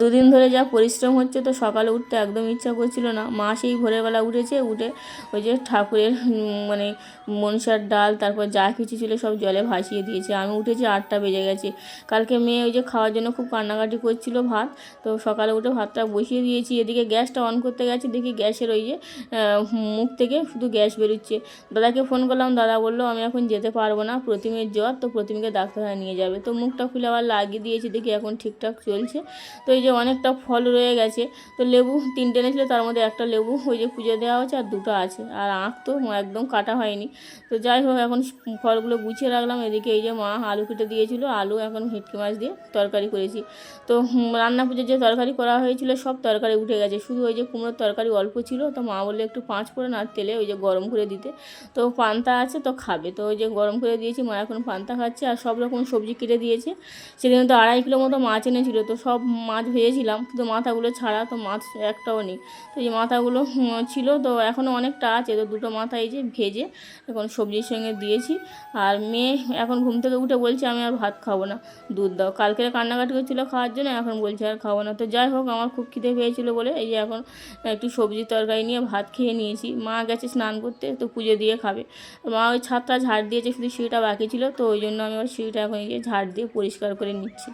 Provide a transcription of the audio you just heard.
দুদিন ধরে যা পরিশ্রম হচ্ছে, তো সকালে উঠতে একদম ইচ্ছা করছিল না। মা সেই ভোরবেলা উঠেছে, উঠে ওই যে ঠাকুরের মানে মনসার ডাল তারপর যা কিছু ছিল সব জলে ভাসিয়ে দিয়েছে। আমি উঠেছি 8টা বেজে গেছে। কালকে মেয়ে ওই যে খাওয়ার জন্য খুব কান্নাকাটি করছিল ভাত, তো সকালে উঠে ভাতটা বসিয়ে দিয়েছি। এদিকে গ্যাসটা অন করতে গেছে, দেখি গ্যাসের ওই যে মুখ থেকে শুধু গ্যাস বেরোচ্ছে। দাদাকে ফোন করলাম, দাদা বললো আমি এখন যেতে পারবো না, প্রতিমের জ্বর, তো প্রতিমকে ডাক্তারখানায় নিয়ে যাবে। তো মুখটা খুলে আবার লাগিয়ে দিয়েছি, দেখি এখন ঠিকঠাক চলছে। তো এই যে অনেকটা ফল রয়ে গেছে, তো লেবু 3টে এনেছিল, তার মধ্যে একটা লেবু ওই যে পুজো দেওয়া হচ্ছে আর 2টো আছে, আর আখ তো একদম কাটা হয়নি। তো যাই হোক, এখন ফলগুলো গুছিয়ে রাখলাম। এদিকে এই যে মা আলু কেটে দিয়েছিল, আলু এখন ভেটকি মাছ দিয়ে তরকারি করেছি। তো রান্না পুজোর যে তরকারি করা হয়েছিল সব তরকারি উঠে গেছে, শুধু ওই যে কুমড়োর তরকারি অল্প ছিল। তো মা বললে একটু 5 ফোড়ন আর তেলে ওই যে গরম করে দিতে, তো পান্তা আছে তো খাবে, তো ওই যে গরম করে দিয়েছি। মা এখন পান্তা খাচ্ছে, আর সব রকম সবজি কেটে দিয়েছে। সেদিন তো 2.5 কিলো মতো মাছ এনেছিল, তো সব মাছ ভেজেছিলাম, কিন্তু মাথাগুলো ছাড়া, তো মাছ একটাও নেই। তো এই মাথাগুলো ছিল, তো এখনও অনেকটা আছে, তো 2টো মাথা এই যে ভেজে এখন সবজির সঙ্গে দিয়েছি। আর মেয়ে এখন ঘুম থেকে উঠে বলছে আমি আর ভাত খাবো না, দুধ দাও। কালকে কান্নাকাটি করছিল খাওয়ার জন্য, এখন বলছে আর খাবো না। তো যাই হোক, আমার খুব খিদে পেয়েছিল বলে এই যে এখন একটু সবজি তরকারি নিয়ে ভাত খেয়ে নিয়েছি। মা গেছে স্নান করতে, তো পুজো দিয়ে খাবে। মা ওই ছাদটা ঝাড় দিয়েছে, শুধু সিঁড়িটা বাকি ছিল, তো ওই জন্য আমি ওই সিঁড়িটা এখন এই যে ঝাড় দিয়ে পরিষ্কার করে নিচ্ছি।